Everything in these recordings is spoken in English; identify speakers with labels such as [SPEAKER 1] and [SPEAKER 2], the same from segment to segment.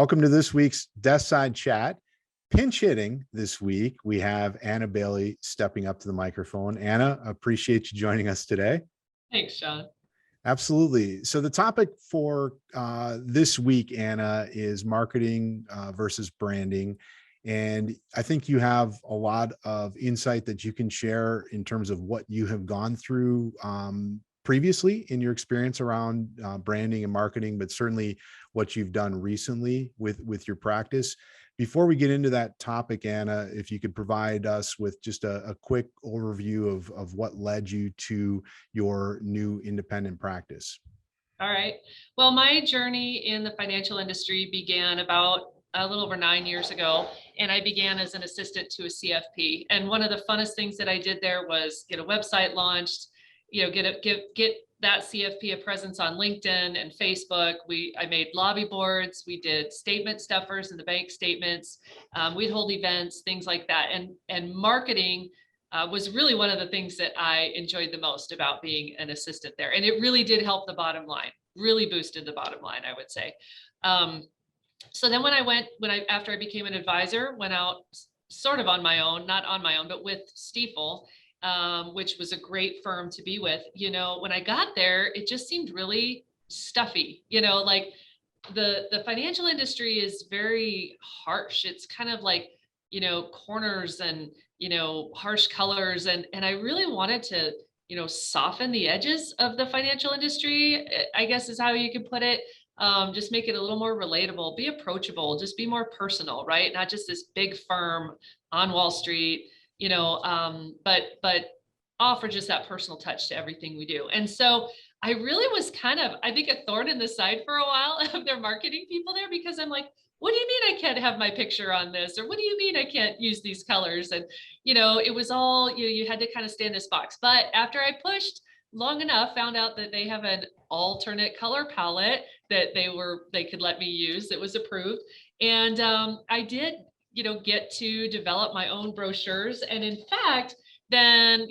[SPEAKER 1] Welcome to this week's Desk Side Chat. Pinch hitting this week, we have Anna Bailey stepping up to the microphone. Anna, appreciate you joining us today.
[SPEAKER 2] Thanks, Sean.
[SPEAKER 1] Absolutely. So the topic for this week, Anna, is marketing versus branding. And I think you have a lot of insight that you can share in terms of what you have gone through previously in your experience around branding and marketing, but certainly what you've done recently with your practice. Before we get into that topic, Anna, if you could provide us with just a quick overview of what led you to your new independent practice.
[SPEAKER 2] All right. Well, my journey in the financial industry began about a little over 9 years ago, and I began as an assistant to a CFP. And one of the funnest things that I did there was get a website launched, get that CFP a presence on LinkedIn and Facebook. I made lobby boards. We did statement stuffers in the bank statements. We'd hold events, things like that. And marketing was really one of the things that I enjoyed the most about being an assistant there. And it really did help the bottom line, really boosted the bottom line, I would say. So then after I became an advisor, went out sort of on my own, not on my own, but with Stifel, which was a great firm to be with. When I got there, it just seemed really stuffy, like the financial industry is very harsh. It's kind of like, corners and, harsh colors. And I really wanted to, soften the edges of the financial industry, I guess is how you could put it. Just make it a little more relatable, be approachable, just be more personal, right? Not just this big firm on Wall Street, but offer just that personal touch to everything we do. And so I really was kind of, I think, a thorn in the side for a while of their marketing people there, because I'm like, what do you mean I can't have my picture on this? Or what do you mean I can't use these colors? And, it was all, you had to kind of stay in this box. But after I pushed long enough, found out that they have an alternate color palette that they could let me use that was approved. And I did, get to develop my own brochures. And in fact, then,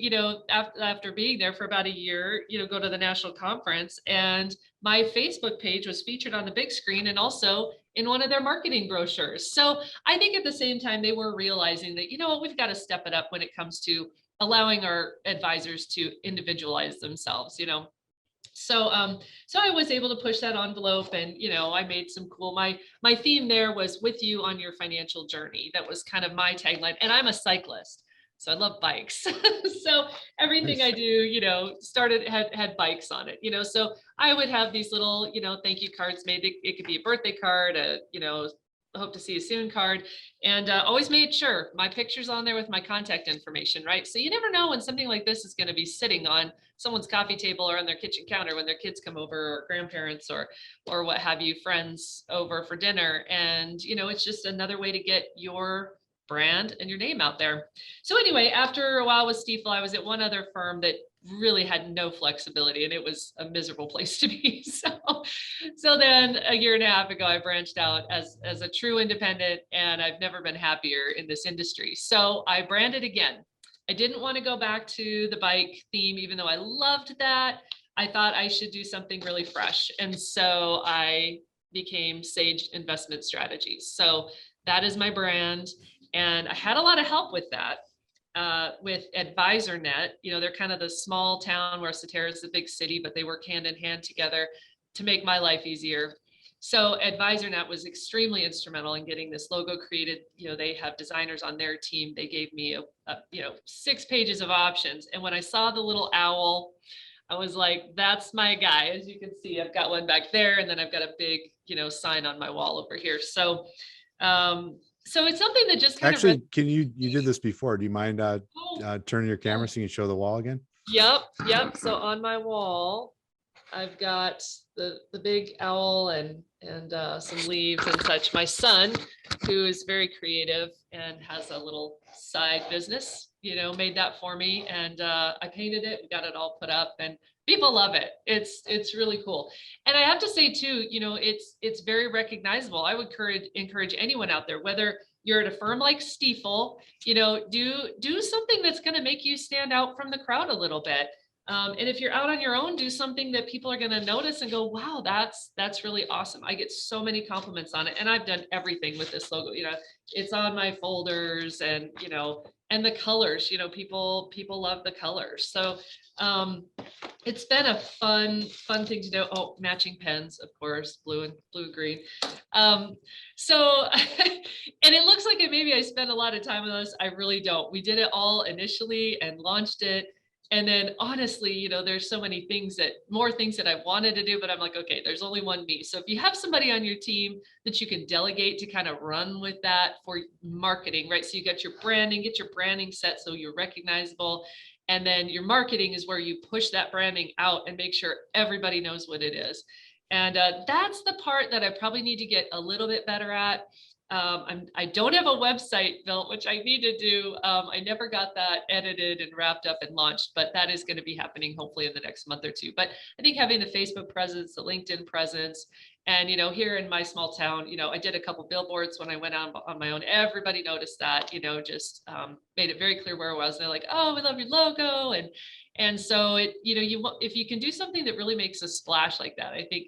[SPEAKER 2] after being there for about a year, go to the national conference, and my Facebook page was featured on the big screen and also in one of their marketing brochures. So I think at the same time, they were realizing that, we've got to step it up when it comes to allowing our advisors to individualize themselves, So I was able to push that envelope, and, I made some cool, my theme there was with you on your financial journey. That was kind of my tagline. And I'm a cyclist, so I love bikes. So everything
[SPEAKER 1] Nice.
[SPEAKER 2] I do, had bikes on it, so I would have these little, thank you cards made. It could be a birthday card, hope to see you soon card, and always made sure my picture's on there with my contact information, right? So you never know when something like this is going to be sitting on someone's coffee table or on their kitchen counter when their kids come over, or grandparents, or what have you, friends over for dinner. And, it's just another way to get your brand and your name out there. So anyway, after a while with Stifel, I was at one other firm that really had no flexibility, and it was a miserable place to be. So then a year and a half ago, I branched out as a true independent, and I've never been happier in this industry. So I branded again. I didn't want to go back to the bike theme, even though I loved that. I thought I should do something really fresh. And so I became Sage Investment Strategies. So that is my brand. And I had a lot of help with that. With AdvisorNet, they're kind of the small town where Soterra is the big city, but they work hand in hand together to make my life easier. So AdvisorNet was extremely instrumental in getting this logo created. They have designers on their team. They gave me 6 pages of options. And when I saw the little owl, I was like, that's my guy. As you can see, I've got one back there, and then I've got a big, sign on my wall over here. So it's something that just kind
[SPEAKER 1] Actually, you did this before. Do you mind turning your camera so you can show the wall again?
[SPEAKER 2] Yep. So on my wall, I've got the big owl and some leaves and such. My son, who is very creative and has a little side business, made that for me, and I painted it. We got it all put up, and people love it. It's really cool. And I have to say too, it's very recognizable. I would encourage anyone out there, whether you're at a firm like Stifel, do something that's going to make you stand out from the crowd a little bit. And if you're out on your own, do something that people are going to notice and go, wow, that's really awesome. I get so many compliments on it. And I've done everything with this logo, it's on my folders, and, and the colors, people love the colors. So it's been a fun thing to do. Oh, matching pens, of course, blue and green. So, and it looks like maybe I spent a lot of time on this. I really don't. We did it all initially and launched it. And then honestly, there's so many more things that I wanted to do, but I'm like, okay, there's only one me. So if you have somebody on your team that you can delegate to kind of run with that for marketing, right? So you get your branding set so you're recognizable. And then your marketing is where you push that branding out and make sure everybody knows what it is. And that's the part that I probably need to get a little bit better at. I don't have a website built, which I need to do. I never got that edited and wrapped up and launched, but that is going to be happening hopefully in the next month or two. But I think having the Facebook presence, the LinkedIn presence, and, here in my small town, I did a couple billboards when I went on my own. Everybody noticed that, just made it very clear where I was. And they're like, oh, we love your logo. And so if you can do something that really makes a splash like that, I think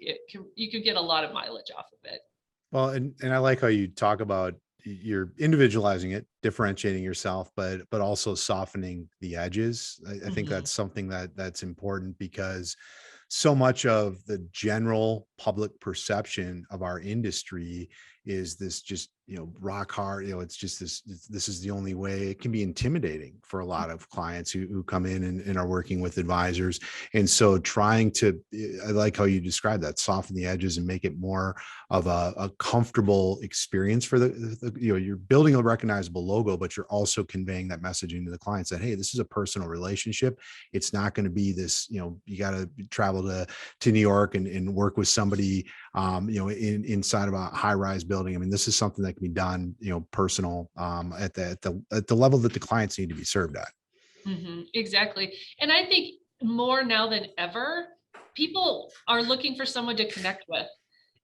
[SPEAKER 2] you can get a lot of mileage off of it.
[SPEAKER 1] Well, and I like how you talk about you're individualizing it, differentiating yourself, but also softening the edges. I think
[SPEAKER 2] Mhm.
[SPEAKER 1] that's something that's important, because so much of the general public perception of our industry is this just, rock hard, it's just this is the only way. It can be intimidating for a lot of clients who come in and are working with advisors. And so trying to, I like how you describe that, soften the edges and make it more of a comfortable experience for you're building a recognizable logo, but you're also conveying that messaging to the clients that, hey, this is a personal relationship. It's not going to be this, you got to travel to New York and work with somebody, inside of a high-rise building. I mean, this is something that can be done, personal, at the level that the clients need to be served at.
[SPEAKER 2] Exactly. And I think more now than ever, people are looking for someone to connect with.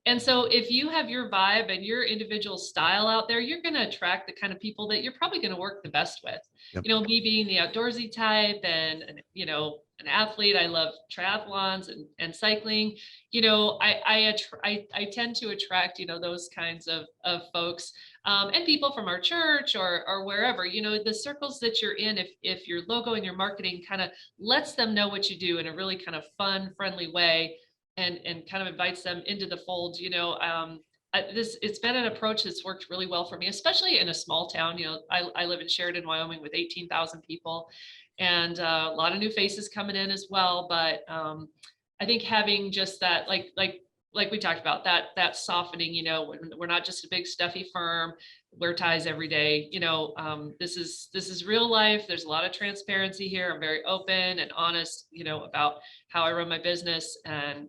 [SPEAKER 2] And so if you have your vibe and your individual style out there, you're going to attract the kind of people that you're probably going to work the best with.
[SPEAKER 1] Yep.
[SPEAKER 2] Me being the outdoorsy type and an athlete, I love triathlons and cycling. I tend to attract, those kinds of folks, and people from our church or wherever, the circles that you're in, if your logo and your marketing kind of lets them know what you do in a really kind of fun, friendly way, and kind of invites them into the fold. It's been an approach that's worked really well for me, especially in a small town. I live in Sheridan, Wyoming, with 18,000 people, and a lot of new faces coming in as well. But I think having just that, like we talked about, that softening. We're not just a big stuffy firm. Wear ties every day. This is real life. There's a lot of transparency here. I'm very open and honest, about how I run my business, and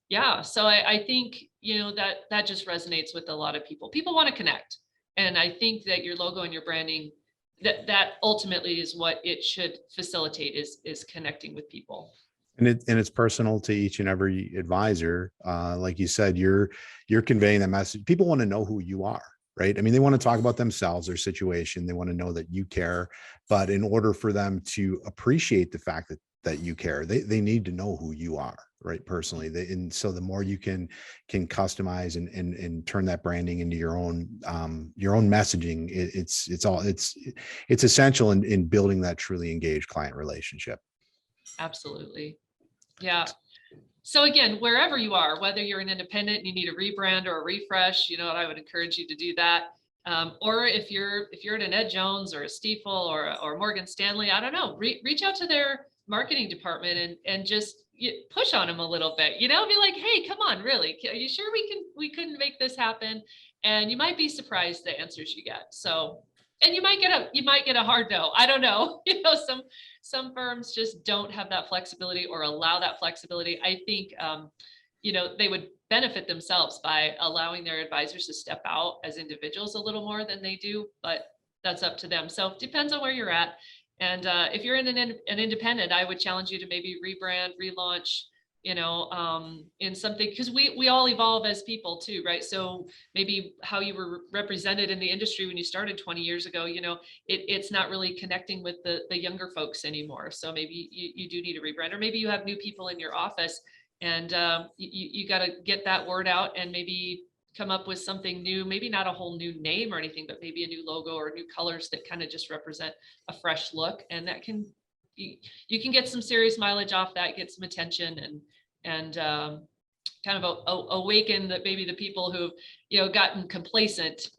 [SPEAKER 2] yeah. So I think that just resonates with a lot of people. People want to connect, and I think that your logo and your branding, that ultimately is what it should facilitate, is connecting with people.
[SPEAKER 1] And it's personal to each and every advisor. Like you said, you're conveying that message. People want to know who you are, right? I mean, they want to talk about themselves, their situation. They want to know that you care. But in order for them to appreciate the fact that you care, they need to know who you are, right? Personally. And so the more you can customize and turn that branding into your own messaging, it's essential in building that truly engaged client relationship.
[SPEAKER 2] Absolutely. Yeah. So again, wherever you are, whether you're an independent and you need a rebrand or a refresh, I would encourage you to do that. Or if you're at an Ed Jones or a Stifel or Morgan Stanley, I don't know, reach out to their marketing department and just push on them a little bit. Be like, hey, come on, really? Are you sure we couldn't make this happen? And you might be surprised the answers you get. So, and you might get a hard no. I don't know. Some firms just don't have that flexibility or allow that flexibility. I think, they would benefit themselves by allowing their advisors to step out as individuals a little more than they do, but that's up to them. So it depends on where you're at. And if you're in an independent, I would challenge you to maybe rebrand, relaunch, in something, because we all evolve as people too, right? So maybe how you were represented in the industry when you started 20 years ago, it's not really connecting with the younger folks anymore. So maybe you do need a rebrand, or maybe you have new people in your office, and you got to get that word out, and maybe come up with something new, maybe not a whole new name or anything, but maybe a new logo or new colors that kind of just represent a fresh look. And that can, you can get some serious mileage off that, get some attention, and kind of awaken that maybe the people who've gotten complacent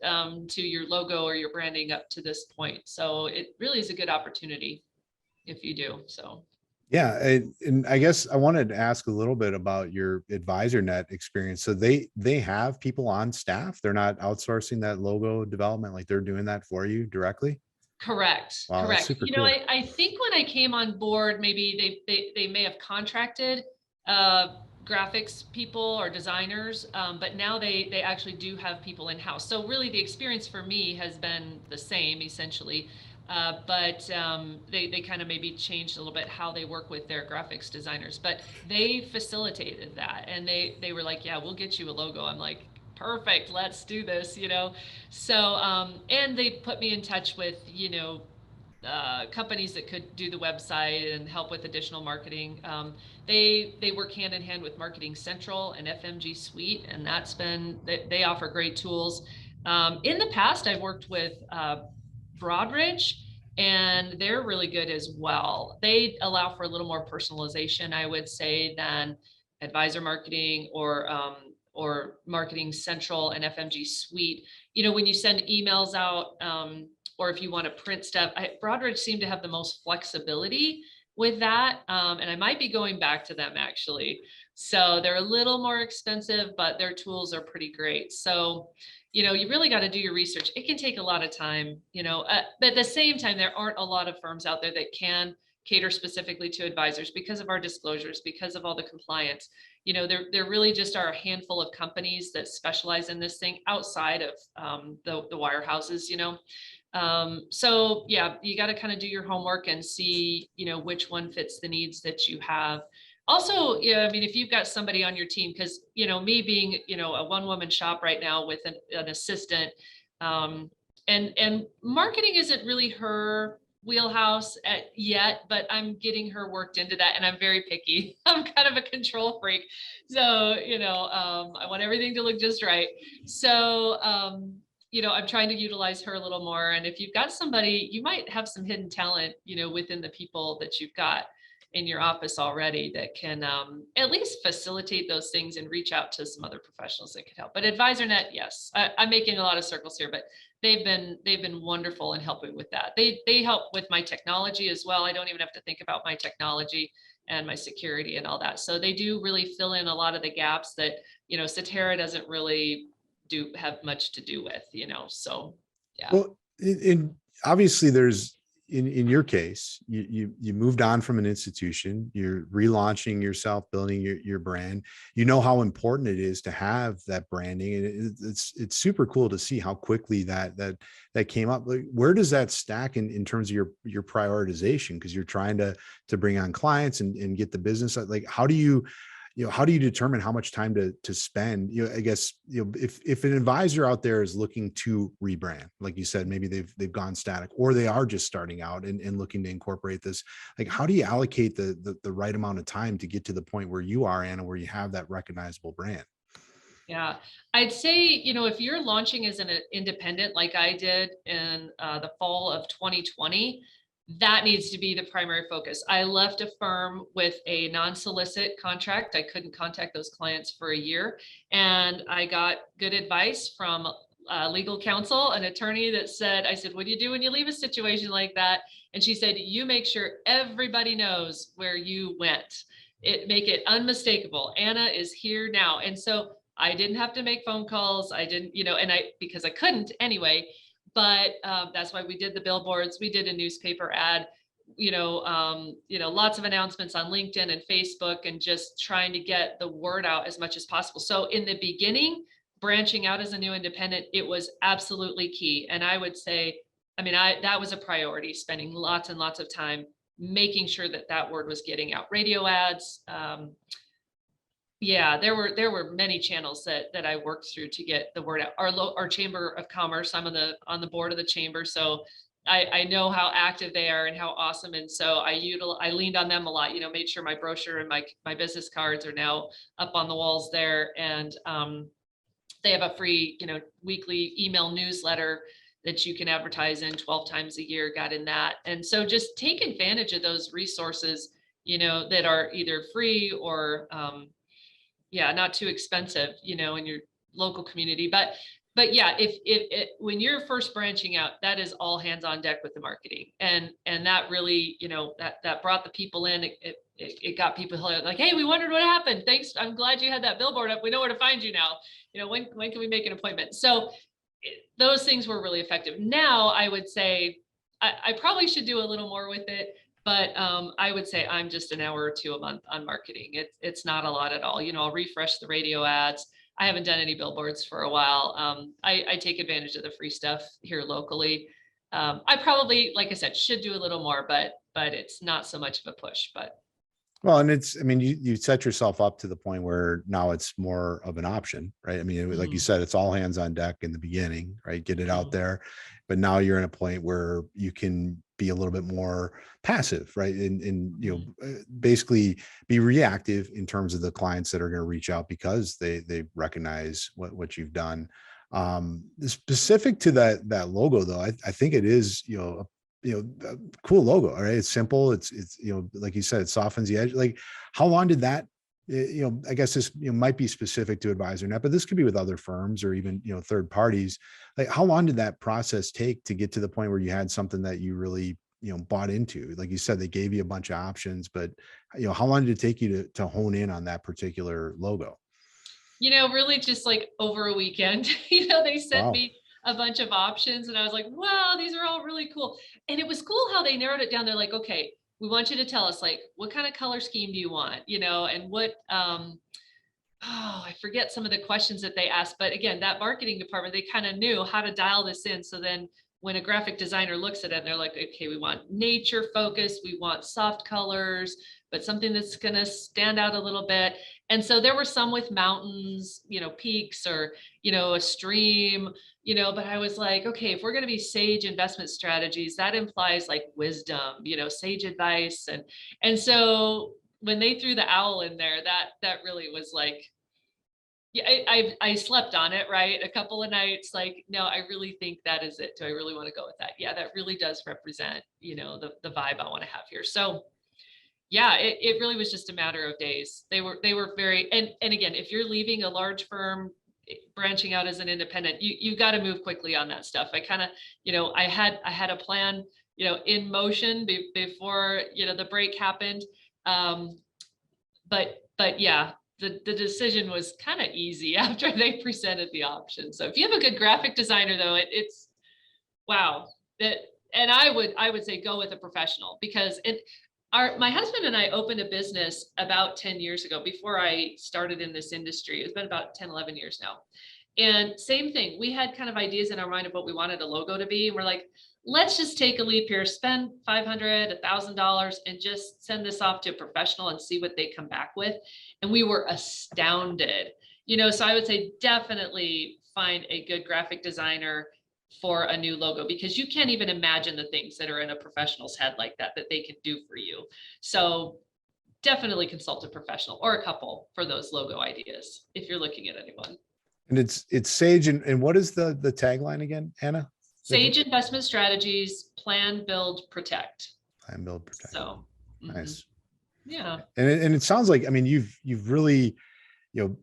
[SPEAKER 2] to your logo or your branding up to this point. So it really is a good opportunity if you do. So
[SPEAKER 1] Yeah, and I guess I wanted to ask a little bit about your AdvisorNet experience. So they have people on staff. They're not outsourcing that logo development, like they're doing that for you directly.
[SPEAKER 2] correct,
[SPEAKER 1] Wow, that's
[SPEAKER 2] correct.
[SPEAKER 1] super cool.
[SPEAKER 2] I think when I came on board, maybe they may have contracted graphics people or designers, but now they actually do have people in house. So really, the experience for me has been the same essentially, but they kind of maybe changed a little bit how they work with their graphics designers. But they facilitated that, and they were like, "Yeah, we'll get you a logo." I'm like, perfect, let's do this. So and they put me in touch with companies that could do the website and help with additional marketing. They work hand in hand with Marketing Central and FMG Suite, and they offer great tools. In the past, I've worked with Broadridge, and they're really good as well. They allow for a little more personalization, I would say, than Advisor Marketing or Marketing Central and FMG Suite. When you send emails out, or if you want to print stuff, Broadridge seemed to have the most flexibility with that. And I might be going back to them actually. So they're a little more expensive, but their tools are pretty great. So, you really got to do your research. It can take a lot of time, but at the same time, there aren't a lot of firms out there that can cater specifically to advisors because of our disclosures, because of all the compliance. There really just are a handful of companies that specialize in this thing outside of the wirehouses. So yeah, you got to kind of do your homework and see, which one fits the needs that you have. Also, I mean, if you've got somebody on your team, because, me being, a one-woman shop right now with an assistant, and marketing isn't really her wheelhouse yet, but I'm getting her worked into that, and I'm very picky. I'm kind of a control freak. So, I want everything to look just right. So, I'm trying to utilize her a little more. And if you've got somebody, you might have some hidden talent, within the people that you've got in your office already that can at least facilitate those things and reach out to some other professionals that could help. But AdvisorNet, yes, I'm making a lot of circles here, but they've been wonderful in helping with that. They help with my technology as well. I don't even have to think about my technology and my security and all that. So they do really fill in a lot of the gaps that, Cetera doesn't really have much to do with, so yeah.
[SPEAKER 1] Well, obviously there's in your case, you moved on from an institution, you're relaunching yourself, building your brand. You know how important it is to have that branding, and it's super cool to see how quickly that came up. Like, where does that stack in terms of your prioritization? Because you're trying to bring on clients and get the business. Like, how do you determine how much time to spend? I guess, if an advisor out there is looking to rebrand, like you said, maybe they've gone static, or they are just starting out and looking to incorporate this, like, how do you allocate the right amount of time to get to the point where you are, Anna, where you have that recognizable brand?
[SPEAKER 2] Yeah, I'd say, if you're launching as an independent, like I did in the fall of 2020, that needs to be the primary focus. I left a firm with a non-solicit contract. I couldn't contact those clients for a year. And I got good advice from legal counsel, an attorney that said, I said, what do you do when you leave a situation like that? And she said, you make sure everybody knows where you went. Make it unmistakable. Anna is here now. And so I didn't have to make phone calls. I didn't, because I couldn't anyway. But that's why we did the billboards. We did a newspaper ad, lots of announcements on LinkedIn and Facebook, and just trying to get the word out as much as possible. So in the beginning, branching out as a new independent, it was absolutely key. And I would say, that was a priority, spending lots and lots of time making sure that word was getting out. Radio ads, Yeah, there were many channels that I worked through to get the word out. Our Chamber of Commerce, I'm on the board of the chamber, so I know how active they are and how awesome. And so I leaned on them a lot, made sure my brochure and my business cards are now up on the walls there. And they have a free, weekly email newsletter that you can advertise in 12 times a year, got in that. And so just take advantage of those resources, that are either free or yeah, not too expensive, in your local community. But yeah, if when you're first branching out, that is all hands on deck with the marketing. And that really, that brought the people in. It got people like, hey, we wondered what happened. Thanks. I'm glad you had that billboard up. We know where to find you now. When can we make an appointment? So those things were really effective. Now I would say I probably should do a little more with it. But I would say I'm just an hour or two a month on marketing. It's not a lot at all. I'll refresh the radio ads. I haven't done any billboards for a while. I take advantage of the free stuff here locally. I probably, like I said, should do a little more, but it's not so much of a push. But
[SPEAKER 1] Well, and I mean, you set yourself up to the point where now it's more of an option, right? I mean, like you said, it's all hands on deck in the beginning, right? Get it out there. But now you're in a point where you can be a little bit more passive, right? And basically be reactive in terms of the clients that are going to reach out because they recognize what you've done. Specific to that logo though, I think it is, a cool logo. All right. It's simple. It's, like you said, it softens the edge. Like, how long did that, I guess this, might be specific to AdvisorNet, but this could be with other firms or even, third parties. Like, how long did that process take to get to the point where you had something that you really, bought into? Like you said, they gave you a bunch of options, but, how long did it take you to hone in on that particular logo?
[SPEAKER 2] really just like over a weekend, they sent
[SPEAKER 1] Wow.
[SPEAKER 2] me a bunch of options and I was like, wow, these are all really cool. And it was cool how they narrowed it down. They're like, okay, we want you to tell us like, what kind of color scheme do you want, and what, oh, I forget some of the questions that they asked, but again, that marketing department, they kind of knew how to dial this in. So then when a graphic designer looks at it, they're like, okay, we want nature focus, we want soft colors, but something that's going to stand out a little bit. And so there were some with mountains, peaks or, a stream, but I was like, okay, if we're going to be sage investment strategies, that implies like wisdom, sage advice. And so when they threw the owl in there, that really was like, yeah, I slept on it, right? A couple of nights, like, no, I really think that is it. Do I really want to go with that? Yeah, that really does represent, the vibe I want to have here. So yeah, it really was just a matter of days. They were very, and again, if you're leaving a large firm, branching out as an independent, you got to move quickly on that stuff. I kind of, I had a plan, in motion before, the break happened. Um, but yeah, the decision was kind of easy after they presented the option. So if you have a good graphic designer though, it's wow. That, and I would say go with a professional because my husband and I opened a business about 10 years ago before I started in this industry. It's been about 10, 11 years now. And same thing, we had kind of ideas in our mind of what we wanted a logo to be. And we're like, let's just take a leap here, spend $500, $1,000 and just send this off to a professional and see what they come back with. And we were astounded, so I would say definitely find a good graphic designer for a new logo because you can't even imagine the things that are in a professional's head like that they can do for you. So definitely consult a professional or a couple for those logo ideas if you're looking at anyone.
[SPEAKER 1] And it's Sage. And what is the tagline again, Anna?
[SPEAKER 2] Sage investment strategies, plan, build, protect.
[SPEAKER 1] Plan, build, protect.
[SPEAKER 2] So
[SPEAKER 1] nice.
[SPEAKER 2] Yeah.
[SPEAKER 1] And it sounds like, I mean, you've really, you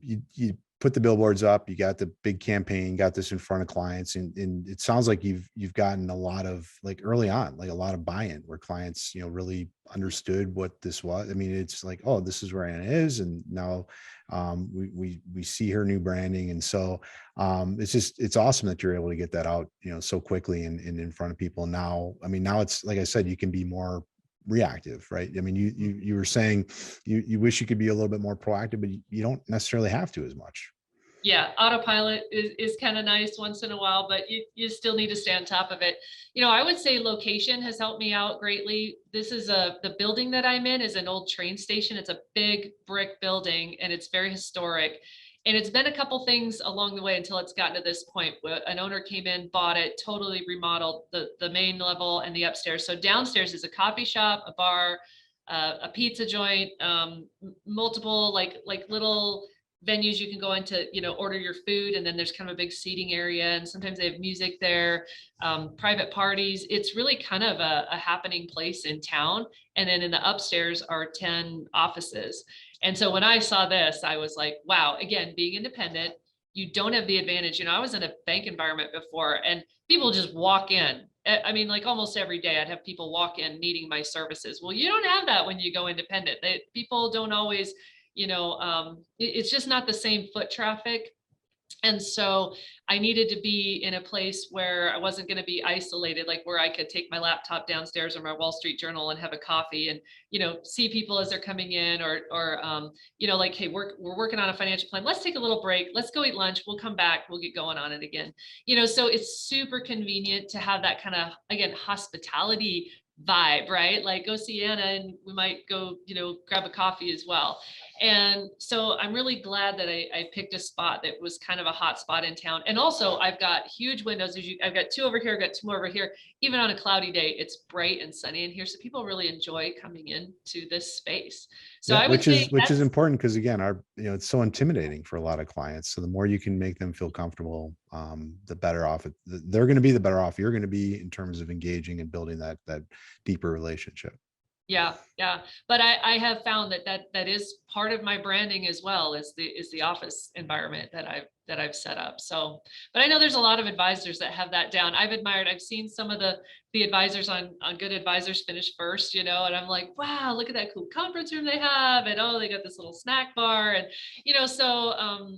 [SPEAKER 1] put the billboards up, you got the big campaign, got this in front of clients, and it sounds like you've gotten a lot of, like, early on, like a lot of buy-in where clients, really understood what this was. I mean, it's like, oh, this is where Anna is, and now we see her new branding. And so it's awesome that you're able to get that out, so quickly and in front of people. Now, I mean, now it's, like I said, you can be more reactive, right? I mean, you were saying you wish you could be a little bit more proactive, but you don't necessarily have to as much.
[SPEAKER 2] Yeah, autopilot is kind of nice once in a while, but you still need to stay on top of it. I would say location has helped me out greatly. The building that I'm in is an old train station. It's a big brick building and it's very historic. And it's been a couple things along the way until it's gotten to this point where an owner came in, bought it, totally remodeled the main level and the upstairs. So downstairs is a coffee shop, a bar, a pizza joint, multiple like little venues you can go into, order your food. And then there's kind of a big seating area. And sometimes they have music there, private parties. It's really kind of a happening place in town. And then in the upstairs are 10 offices. And so when I saw this, I was like, wow, again, being independent, you don't have the advantage. I was in a bank environment before and people just walk in. I mean, like almost every day I'd have people walk in needing my services. Well, you don't have that when you go independent. People don't always, it's just not the same foot traffic. And so I needed to be in a place where I wasn't going to be isolated, like where I could take my laptop downstairs or my Wall Street Journal and have a coffee and, see people as they're coming in or like, hey, we're working on a financial plan. Let's take a little break. Let's go eat lunch. We'll come back. We'll get going on it again. So it's super convenient to have that kind of, again, hospitality vibe, right? Like go see Anna and we might go, grab a coffee as well. And so I'm really glad that I picked a spot that was kind of a hot spot in town. And also I've got huge windows. I've got two over here, I've got two more over here. Even on a cloudy day, it's bright and sunny in here. So people really enjoy coming into this space. So
[SPEAKER 1] Yeah,
[SPEAKER 2] I would say
[SPEAKER 1] which is
[SPEAKER 2] that's,
[SPEAKER 1] important because again, it's so intimidating for a lot of clients. So the more you can make them feel comfortable, the better off they're going to be. The better off you're going to be in terms of engaging and building that deeper relationship.
[SPEAKER 2] yeah, yeah. But I have found that is part of my branding as well is the office environment that I've set up. So, but I know there's a lot of advisors that have that down. I've seen some of the advisors on Good Advisors finish first, and I'm like, wow, look at that cool conference room they have. And oh, they got this little snack bar. And so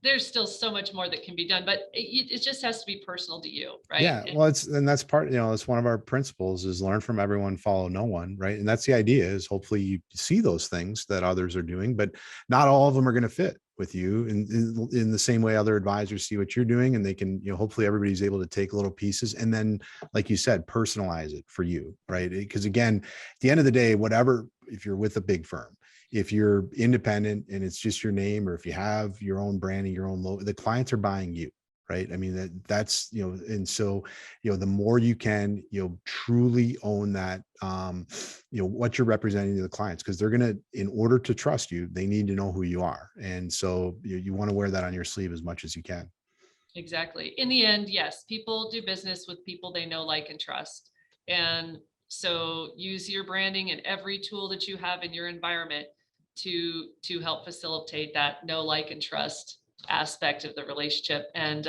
[SPEAKER 2] there's still so much more that can be done, but it just has to be personal to you, right?
[SPEAKER 1] Yeah, well, and that's part, it's one of our principles is learn from everyone, follow no one, right? And that's the idea is hopefully you see those things that others are doing, but not all of them are going to fit with you in the same way other advisors see what you're doing, and they can, hopefully everybody's able to take little pieces and then, like you said, personalize it for you, right? Because again, at the end of the day, whatever, if you're with a big firm, if you're independent and it's just your name, or if you have your own branding, your own logo, the clients are buying you, right? I mean, that's, and so, the more you can, truly own that, what you're representing to the clients, because they're going to, in order to trust you, they need to know who you are. And so you want to wear that on your sleeve as much as you can.
[SPEAKER 2] Exactly. In the end, yes, people do business with people they know, like, and trust. And so use your branding and every tool that you have in your environment to help facilitate that know, like, and trust aspect of the relationship. And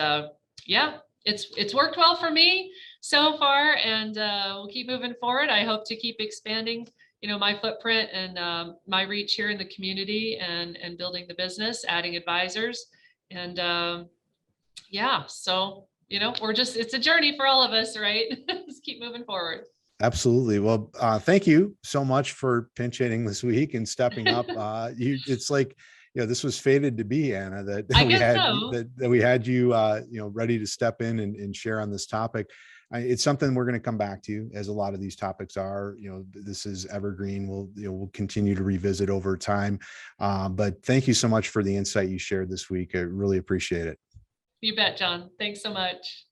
[SPEAKER 2] yeah, it's worked well for me so far, and we'll keep moving forward. I hope to keep expanding, my footprint and my reach here in the community and building the business, adding advisors, and yeah, so it's a journey for all of us, right? Just keep moving forward.
[SPEAKER 1] Absolutely. Well, thank you so much for pinch hitting this week and stepping up. It's like, this was fated to be, Anna, that
[SPEAKER 2] I
[SPEAKER 1] we
[SPEAKER 2] guess
[SPEAKER 1] had
[SPEAKER 2] so.
[SPEAKER 1] that we had you, ready to step in and share on this topic. It's something we're going to come back to, as a lot of these topics are. This is evergreen. We'll continue to revisit over time. But thank you so much for the insight you shared this week. I really appreciate it.
[SPEAKER 2] You bet, John. Thanks so much.